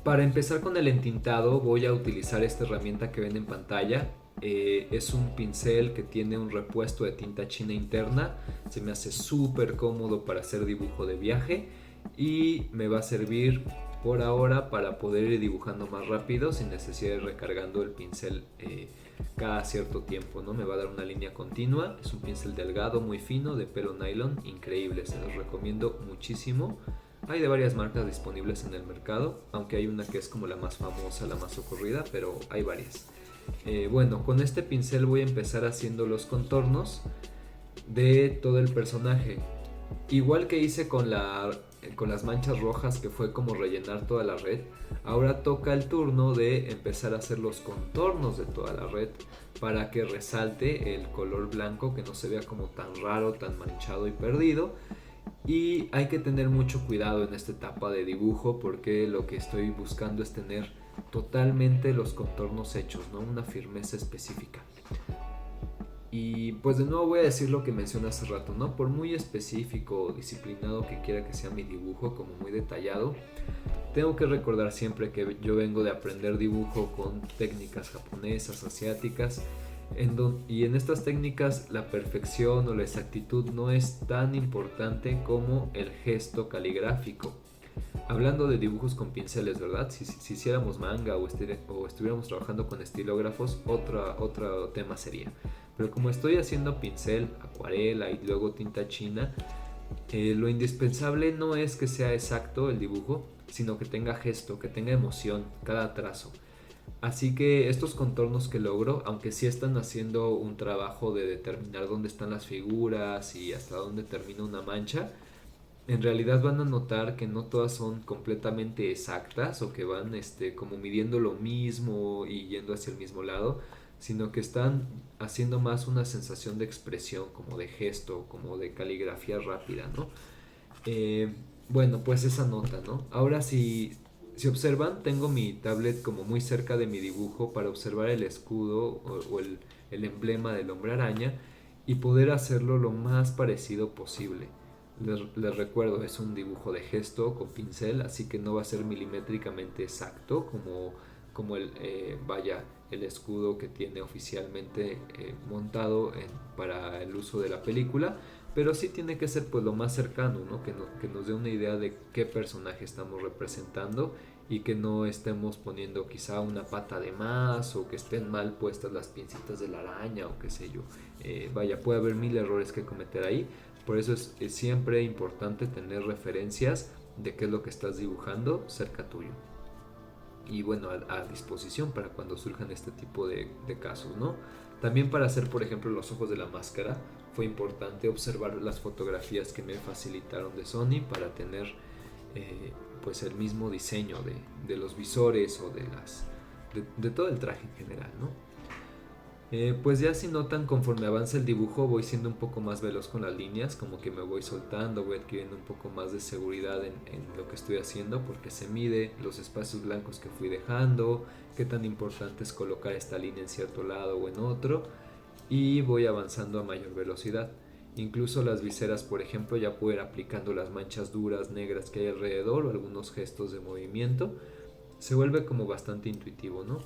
Para empezar con el entintado voy a utilizar esta herramienta que ven en pantalla. Es un pincel que tiene un repuesto de tinta china interna. Se me hace súper cómodo para hacer dibujo de viaje y me va a servir por ahora para poder ir dibujando más rápido sin necesidad de ir recargando el pincel cada cierto tiempo, ¿no? Me va a dar una línea continua. Es un pincel delgado, muy fino, de pelo nylon, increíble, se los recomiendo muchísimo. Hay de varias marcas disponibles en el mercado, aunque hay una que es como la más famosa, la más ocurrida, pero hay varias. Bueno, con este pincel voy a empezar haciendo los contornos de todo el personaje. Igual que hice con las manchas rojas, que fue como rellenar toda la red, ahora toca el turno de empezar a hacer los contornos de toda la red para que resalte el color blanco, que no se vea como tan raro, tan manchado y perdido. Y hay que tener mucho cuidado en esta etapa de dibujo, porque lo que estoy buscando es tener totalmente los contornos hechos, ¿no? Una firmeza específica. Y pues de nuevo voy a decir lo que mencioné hace rato, ¿no? Por muy específico o disciplinado que quiera que sea mi dibujo, como muy detallado, tengo que recordar siempre que yo vengo de aprender dibujo con técnicas japonesas, asiáticas, y en estas técnicas la perfección o la exactitud no es tan importante como el gesto caligráfico. Hablando de dibujos con pinceles, ¿verdad? Si hiciéramos manga o estuviéramos trabajando con estilógrafos, otro tema sería. Pero como estoy haciendo pincel, acuarela y luego tinta china, lo indispensable no es que sea exacto el dibujo, sino que tenga gesto, que tenga emoción, cada trazo. Así que estos contornos que logro, aunque sí están haciendo un trabajo de determinar dónde están las figuras y hasta dónde termina una mancha, en realidad van a notar que no todas son completamente exactas o que van como midiendo lo mismo y yendo hacia el mismo lado, sino que están haciendo más una sensación de expresión, como de gesto, como de caligrafía rápida, ¿no? Eh, bueno, pues esa nota, ¿no? Ahora si observan, tengo mi tablet como muy cerca de mi dibujo para observar el escudo o el emblema del hombre araña y poder hacerlo lo más parecido posible. Les recuerdo, es un dibujo de gesto con pincel, así que no va a ser milimétricamente exacto como el escudo que tiene oficialmente montado para el uso de la película, pero sí tiene que ser pues lo más cercano, ¿no? Que nos dé una idea de qué personaje estamos representando y que no estemos poniendo quizá una pata de más o que estén mal puestas las pincitas de la araña o qué sé yo. Puede haber mil errores que cometer ahí, por eso es siempre importante tener referencias de qué es lo que estás dibujando cerca tuyo y bueno, a disposición para cuando surjan este tipo de casos, ¿no? También para hacer, por ejemplo, los ojos de la máscara, fue importante observar las fotografías que me facilitaron de Sony para tener pues el mismo diseño de los visores o de todo el traje en general, ¿no? Pues ya si notan, conforme avanza el dibujo voy siendo un poco más veloz con las líneas, como que me voy soltando, voy adquiriendo un poco más de seguridad en lo que estoy haciendo, porque se mide los espacios blancos que fui dejando, qué tan importante es colocar esta línea en cierto lado o en otro, y voy avanzando a mayor velocidad. Incluso las viseras, por ejemplo, ya puedo ir aplicando las manchas duras negras que hay alrededor o algunos gestos de movimiento. Se vuelve como bastante intuitivo, ¿no?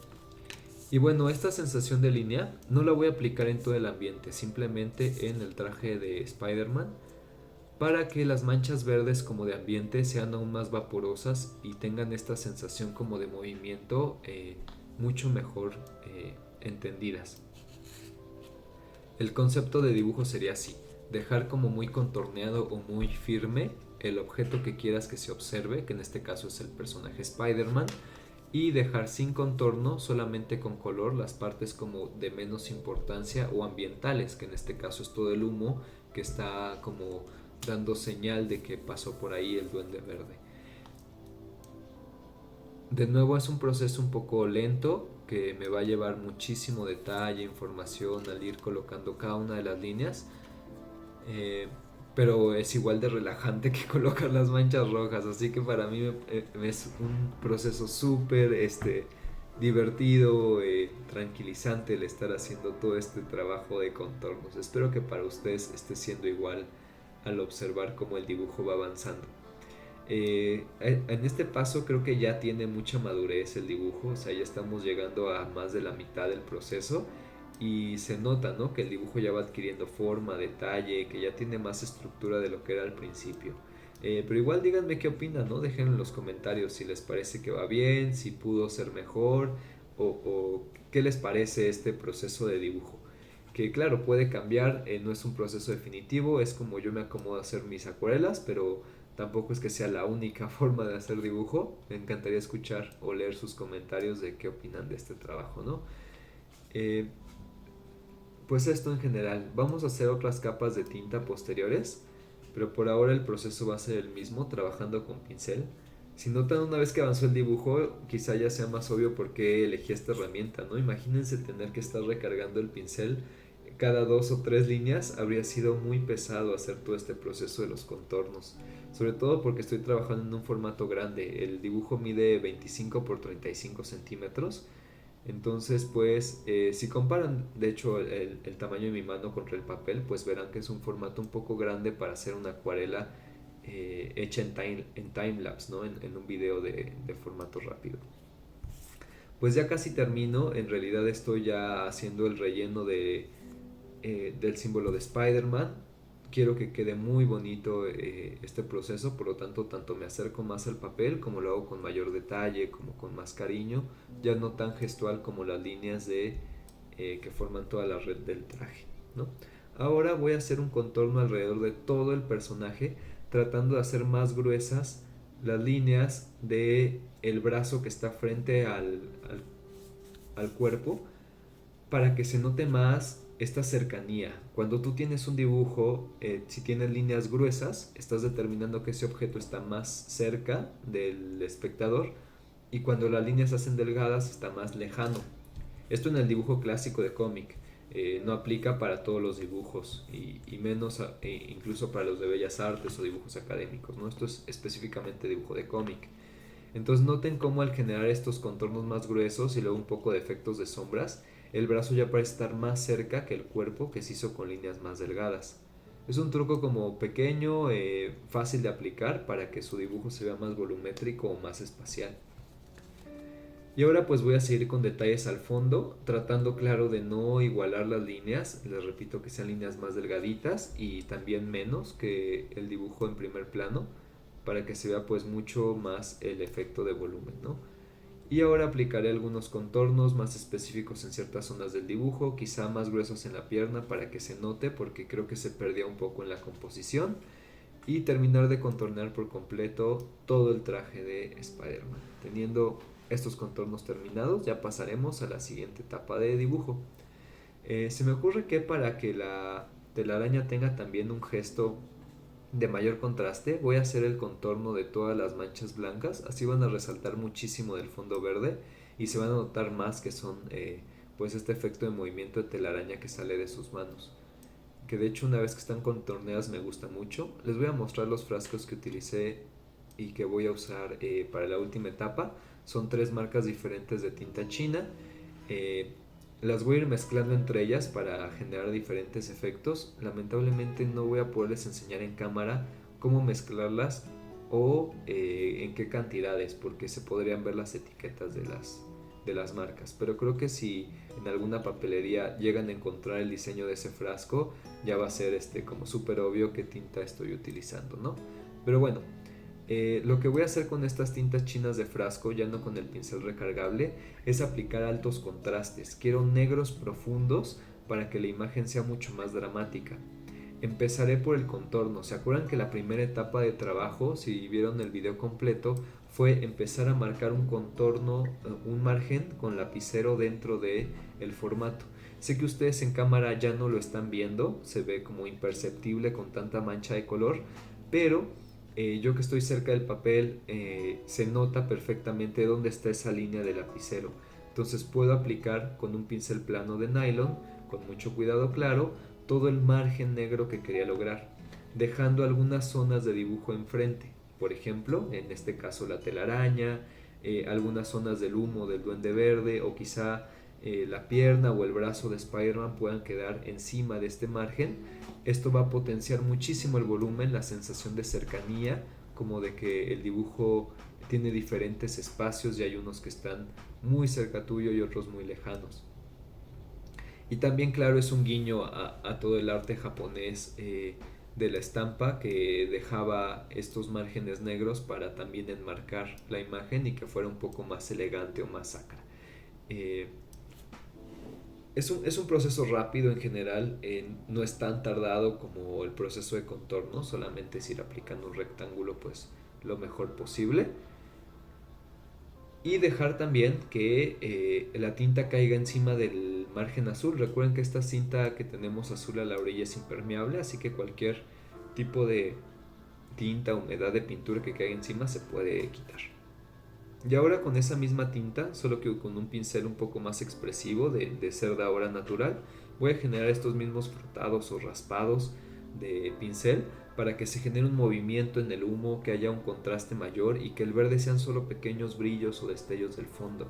Y bueno, esta sensación de línea no la voy a aplicar en todo el ambiente, simplemente en el traje de Spider-Man, para que las manchas verdes como de ambiente sean aún más vaporosas y tengan esta sensación como de movimiento mucho mejor entendidas. El concepto de dibujo sería así: dejar como muy contorneado o muy firme el objeto que quieras que se observe, que en este caso es el personaje Spider-Man, y dejar sin contorno, solamente con color, las partes como de menos importancia o ambientales, que en este caso es todo el humo que está como dando señal de que pasó por ahí el duende verde. De nuevo es un proceso un poco lento que me va a llevar muchísimo detalle, información al ir colocando cada una de las líneas, eh, pero es igual de relajante que colocar las manchas rojas, así que para mí es un proceso súper divertido, tranquilizante el estar haciendo todo este trabajo de contornos. Espero que para ustedes esté siendo igual al observar cómo el dibujo va avanzando. En este paso creo que ya tiene mucha madurez el dibujo, o sea, ya estamos llegando a más de la mitad del proceso y se nota, ¿no? Que el dibujo ya va adquiriendo forma, detalle, que ya tiene más estructura de lo que era al principio. Pero igual díganme qué opinan, ¿no? Dejen en los comentarios si les parece que va bien, si pudo ser mejor o qué les parece este proceso de dibujo. Que claro, puede cambiar, no es un proceso definitivo, es como yo me acomodo a hacer mis acuarelas, pero tampoco es que sea la única forma de hacer dibujo. Me encantaría escuchar o leer sus comentarios de qué opinan de este trabajo, ¿no? Eh, pues esto en general. Vamos a hacer otras capas de tinta posteriores, pero por ahora el proceso va a ser el mismo, trabajando con pincel. Si notan, una vez que avanzó el dibujo, quizá ya sea más obvio por qué elegí esta herramienta, ¿no? Imagínense tener que estar recargando el pincel cada 2 o 3 líneas. Habría sido muy pesado hacer todo este proceso de los contornos, sobre todo porque estoy trabajando en un formato grande. El dibujo mide 25 por 35 centímetros. Entonces, pues, si comparan, de hecho, el tamaño de mi mano contra el papel, pues verán que es un formato un poco grande para hacer una acuarela hecha en time-lapse, ¿no? En un video de formato rápido. Pues ya casi termino. En realidad estoy ya haciendo el relleno del símbolo de Spider-Man. Quiero que quede muy bonito este proceso, por lo tanto me acerco más al papel, como lo hago con mayor detalle, como con más cariño, ya no tan gestual como las líneas que forman toda la red del traje, ¿no? Ahora voy a hacer un contorno alrededor de todo el personaje, tratando de hacer más gruesas las líneas de el brazo que está frente al cuerpo, para que se note más esta cercanía. Cuando tú tienes un dibujo, si tienes líneas gruesas, estás determinando que ese objeto está más cerca del espectador, y cuando las líneas se hacen delgadas está más lejano. Esto en el dibujo clásico de cómic. No aplica para todos los dibujos, y menos incluso para los de bellas artes o dibujos académicos, ¿no? Esto es específicamente dibujo de cómic. Entonces noten cómo al generar estos contornos más gruesos y luego un poco de efectos de sombras, el brazo ya parece estar más cerca que el cuerpo, que se hizo con líneas más delgadas. Es un truco como pequeño, fácil de aplicar para que su dibujo se vea más volumétrico o más espacial. Y ahora pues voy a seguir con detalles al fondo, tratando claro de no igualar las líneas. Les repito que sean líneas más delgaditas y también menos que el dibujo en primer plano, para que se vea pues mucho más el efecto de volumen, ¿no? Y ahora aplicaré algunos contornos más específicos en ciertas zonas del dibujo, quizá más gruesos en la pierna para que se note, porque creo que se perdía un poco en la composición. Y terminar de contornear por completo todo el traje de Spider-Man. Teniendo estos contornos terminados, ya pasaremos a la siguiente etapa de dibujo. Se me ocurre que para que la telaraña tenga también un gesto de mayor contraste, voy a hacer el contorno de todas las manchas blancas. Así van a resaltar muchísimo del fondo verde y se van a notar más que son pues este efecto de movimiento de telaraña que sale de sus manos, que de hecho una vez que están contorneadas me gusta mucho. Les voy a mostrar los frascos que utilicé y que voy a usar para la última etapa. Son 3 marcas diferentes de tinta china. Eh, las voy a ir mezclando entre ellas para generar diferentes efectos. Lamentablemente no voy a poderles enseñar en cámara cómo mezclarlas o en qué cantidades, porque se podrían ver las etiquetas de las marcas. Pero creo que si en alguna papelería llegan a encontrar el diseño de ese frasco, ya va a ser como súper obvio qué tinta estoy utilizando, ¿no? Pero bueno, lo que voy a hacer con estas tintas chinas de frasco, ya no con el pincel recargable, es aplicar altos contrastes. Quiero negros profundos para que la imagen sea mucho más dramática. Empezaré por el contorno. ¿Se acuerdan que la primera etapa de trabajo, si vieron el video completo, fue empezar a marcar un contorno, un margen con lapicero dentro de el formato? Sé que ustedes en cámara ya no lo están viendo, se ve como imperceptible con tanta mancha de color, pero yo que estoy cerca del papel, se nota perfectamente dónde está esa línea de lapicero. Entonces puedo aplicar con un pincel plano de nylon, con mucho cuidado claro, todo el margen negro que quería lograr, dejando algunas zonas de dibujo enfrente. Por ejemplo, en este caso la telaraña, algunas zonas del humo del duende verde, o quizá la pierna o el brazo de Spider-Man puedan quedar encima de este margen. Esto va a potenciar muchísimo el volumen, la sensación de cercanía, como de que el dibujo tiene diferentes espacios y hay unos que están muy cerca tuyo y otros muy lejanos. Y también, claro, es un guiño a todo el arte japonés de la estampa, que dejaba estos márgenes negros para también enmarcar la imagen y que fuera un poco más elegante o más sacra. Eh, es un proceso rápido en general, no es tan tardado como el proceso de contorno, solamente es ir aplicando un rectángulo pues lo mejor posible. Y dejar también que la tinta caiga encima del margen azul. Recuerden que esta cinta que tenemos azul a la orilla es impermeable, así que cualquier tipo de tinta, humedad de pintura que caiga encima se puede quitar. Y ahora con esa misma tinta, solo que con un pincel un poco más expresivo de cerda ahora natural, voy a generar estos mismos frotados o raspados de pincel para que se genere un movimiento en el humo, que haya un contraste mayor y que el verde sean solo pequeños brillos o destellos del fondo.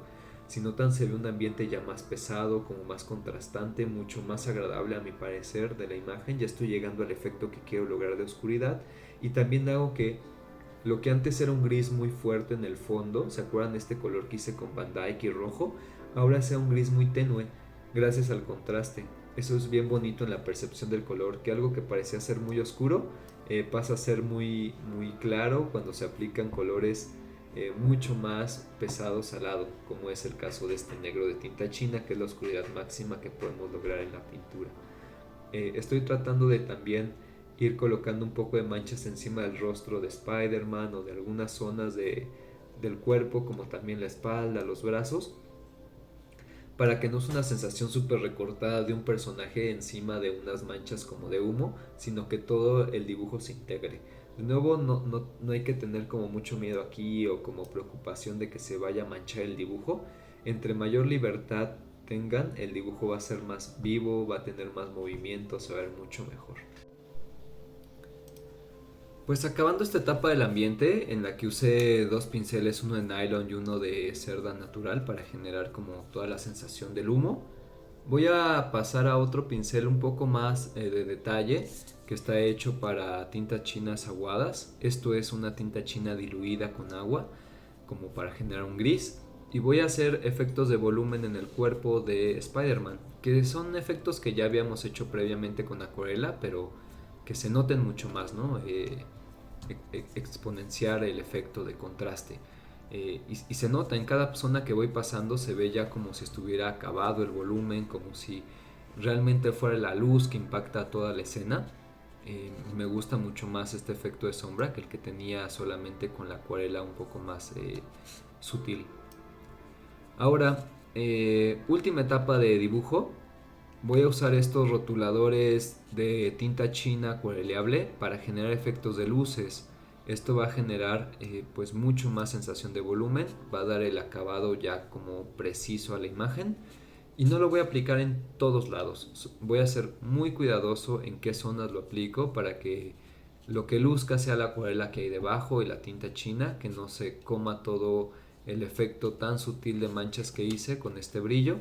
Si notan, se ve un ambiente ya más pesado, como más contrastante, mucho más agradable a mi parecer de la imagen. Ya estoy llegando al efecto que quiero lograr de oscuridad, y también hago que lo que antes era un gris muy fuerte en el fondo, ¿se acuerdan de este color que hice con Van Dyke y rojo? Ahora sea un gris muy tenue, gracias al contraste. Eso es bien bonito en la percepción del color, que algo que parecía ser muy oscuro pasa a ser muy claro cuando se aplican colores mucho más pesados al lado, como es el caso de este negro de tinta china, que es la oscuridad máxima que podemos lograr en la pintura. Estoy tratando de también ir colocando un poco de manchas encima del rostro de Spider-Man o de algunas zonas del cuerpo, como también la espalda, los brazos, para que no sea una sensación súper recortada de un personaje encima de unas manchas como de humo, sino que todo el dibujo se integre. De nuevo, no hay que tener como mucho miedo aquí o como preocupación de que se vaya a manchar el dibujo. Entre mayor libertad tengan, el dibujo va a ser más vivo, va a tener más movimiento, se va a ver mucho mejor. Pues acabando esta etapa del ambiente, en la que usé dos pinceles, uno de nylon y uno de cerda natural para generar como toda la sensación del humo, voy a pasar a otro pincel un poco más de detalle, que está hecho para tintas chinas aguadas. Esto es una tinta china diluida con agua, como para generar un gris. Y voy a hacer efectos de volumen en el cuerpo de Spider-Man, que son efectos que ya habíamos hecho previamente con acuarela, pero que se noten mucho más, ¿no? Exponenciar el efecto de contraste. Y se nota en cada zona que voy pasando, se ve ya como si estuviera acabado el volumen, como si realmente fuera la luz que impacta toda la escena. Me gusta mucho más este efecto de sombra que el que tenía solamente con la acuarela un poco más sutil. Ahora, última etapa de dibujo. Voy a usar estos rotuladores de tinta china acuareleable para generar efectos de luces. Esto va a generar pues mucho más sensación de volumen, va a dar el acabado ya como preciso a la imagen, y no lo voy a aplicar en todos lados. Voy a ser muy cuidadoso en qué zonas lo aplico para que lo que luzca sea la acuarela que hay debajo y la tinta china, que no se coma todo el efecto tan sutil de manchas que hice con este brillo,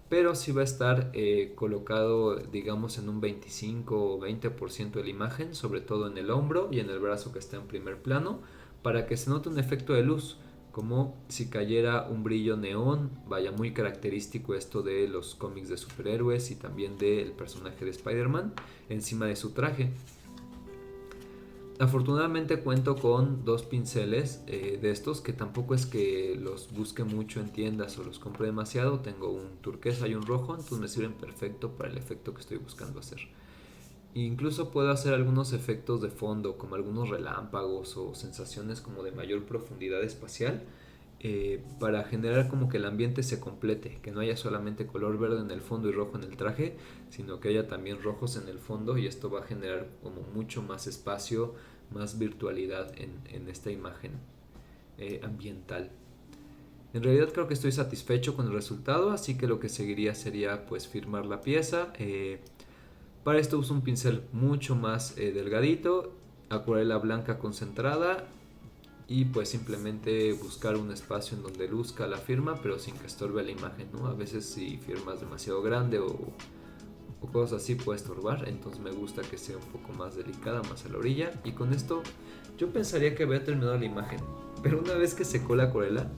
pero sí va a estar colocado, digamos, en un 25 o 20% de la imagen, sobre todo en el hombro y en el brazo que está en primer plano, para que se note un efecto de luz, como si cayera un brillo neón. Vaya, muy característico esto de los cómics de superhéroes y también del personaje de Spider-Man encima de su traje. Afortunadamente cuento con dos pinceles de estos, que tampoco es que los busque mucho en tiendas o los compre demasiado. Tengo un turquesa y un rojo, entonces me sirven perfecto para el efecto que estoy buscando hacer. Incluso puedo hacer algunos efectos de fondo, como algunos relámpagos o sensaciones como de mayor profundidad espacial, para generar como que el ambiente se complete, que no haya solamente color verde en el fondo y rojo en el traje, sino que haya también rojos en el fondo, y esto va a generar como mucho más espacio, más virtualidad en esta imagen ambiental. En realidad creo que estoy satisfecho con el resultado, así que lo que seguiría sería pues firmar la pieza. Para esto uso un pincel mucho más delgadito, acuarela blanca concentrada, y pues simplemente buscar un espacio en donde luzca la firma pero sin que estorbe la imagen, ¿no? A veces si firmas demasiado grande o cosas así puede estorbar, entonces me gusta que sea un poco más delicada, más a la orilla, y con esto yo pensaría que había terminado la imagen, pero una vez que secó la acuarela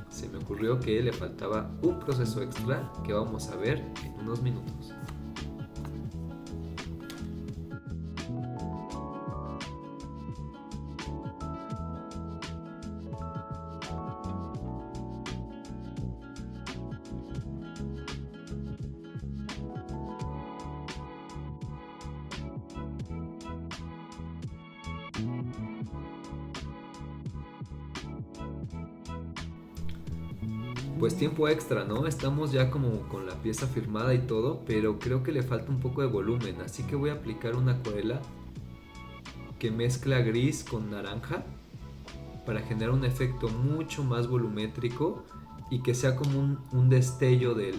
se me ocurrió que le faltaba un proceso extra que vamos a ver en unos minutos. Pues tiempo extra, ¿no? Estamos ya como con la pieza firmada y todo, pero creo que le falta un poco de volumen, así que voy a aplicar una acuarela que mezcla gris con naranja para generar un efecto mucho más volumétrico y que sea como un destello del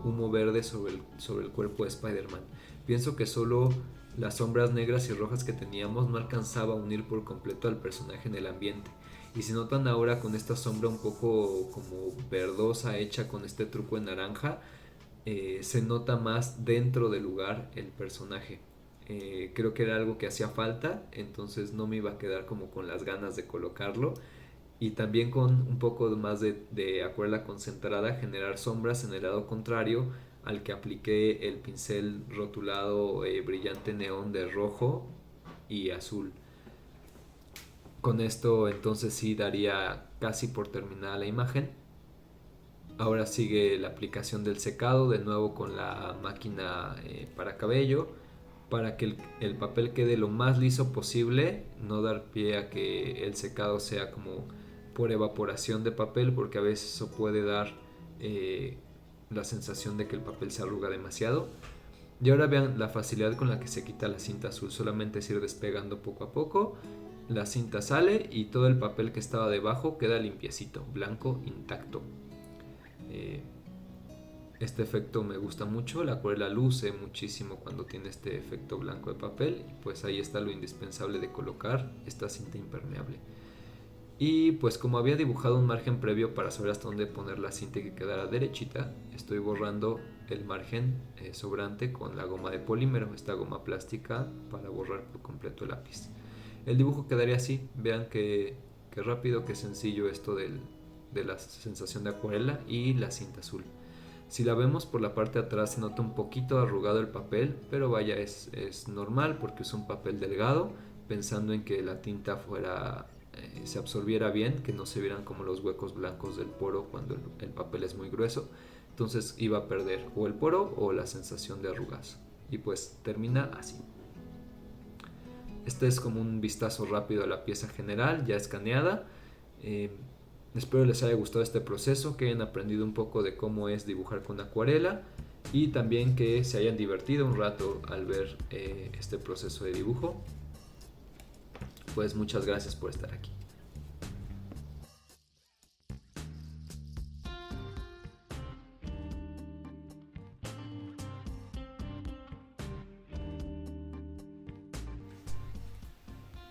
humo verde sobre el cuerpo de Spider-Man. Pienso que solo las sombras negras y rojas que teníamos no alcanzaba a unir por completo al personaje en el ambiente. Y si notan ahora con esta sombra un poco como verdosa hecha con este truco en naranja, se nota más dentro del lugar el personaje. Creo que era algo que hacía falta, entonces no me iba a quedar como con las ganas de colocarlo. Y también con un poco más de acuarela concentrada, generar sombras en el lado contrario al que apliqué el pincel rotulado brillante neón de rojo y azul. Con esto entonces sí daría casi por terminada la imagen. Ahora sigue la aplicación del secado, de nuevo con la máquina para cabello, para que el papel quede lo más liso posible, no dar pie a que el secado sea como por evaporación de papel, porque a veces eso puede dar la sensación de que el papel se arruga demasiado. Y ahora vean la facilidad con la que se quita la cinta azul, solamente es ir despegando poco a poco, la cinta sale y todo el papel que estaba debajo queda limpiecito, blanco, intacto. Eh, este efecto me gusta mucho, la acuarela luce muchísimo cuando tiene este efecto blanco de papel, y pues ahí está lo indispensable de colocar esta cinta impermeable. Y pues como había dibujado un margen previo para saber hasta dónde poner la cinta y que quedara derechita, estoy borrando el margen sobrante con la goma de polímero, esta goma plástica para borrar por completo el lápiz. El dibujo quedaría así, vean que rápido, que sencillo esto de la sensación de acuarela y la cinta azul. Si la vemos por la parte de atrás se nota un poquito arrugado el papel, pero vaya, es normal porque es un papel delgado, pensando en que la tinta se absorbiera bien, que no se vieran como los huecos blancos del poro cuando el papel es muy grueso. Entonces iba a perder o el poro o la sensación de arrugas. Y pues termina así. Este es como un vistazo rápido a la pieza general ya escaneada. Espero les haya gustado este proceso, que hayan aprendido un poco de cómo es dibujar con acuarela y también que se hayan divertido un rato al ver este proceso de dibujo. Pues muchas gracias por estar aquí.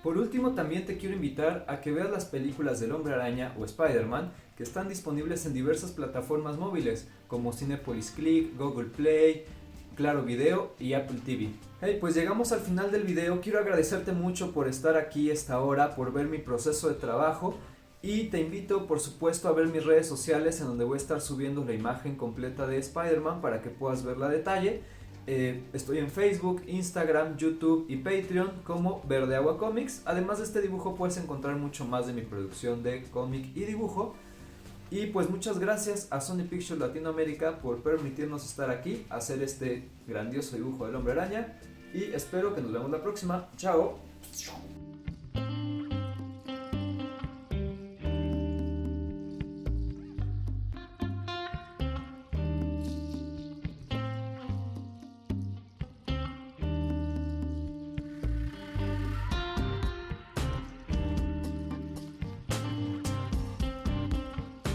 Por último, también te quiero invitar a que veas las películas del Hombre Araña o Spider-Man que están disponibles en diversas plataformas móviles como Cinepolis Click, Google Play, Claro Video y Apple TV. Hey, pues llegamos al final del video. Quiero agradecerte mucho por estar aquí esta hora, por ver mi proceso de trabajo, y te invito por supuesto a ver mis redes sociales en donde voy a estar subiendo la imagen completa de Spider-Man para que puedas verla a detalle. Estoy en Facebook, Instagram, YouTube y Patreon como Verde Agua Comics. Además de este dibujo puedes encontrar mucho más de mi producción de cómic y dibujo. Y pues muchas gracias a Sony Pictures Latinoamérica por permitirnos estar aquí, hacer este grandioso dibujo del Hombre Araña, y espero que nos vemos la próxima. Chao.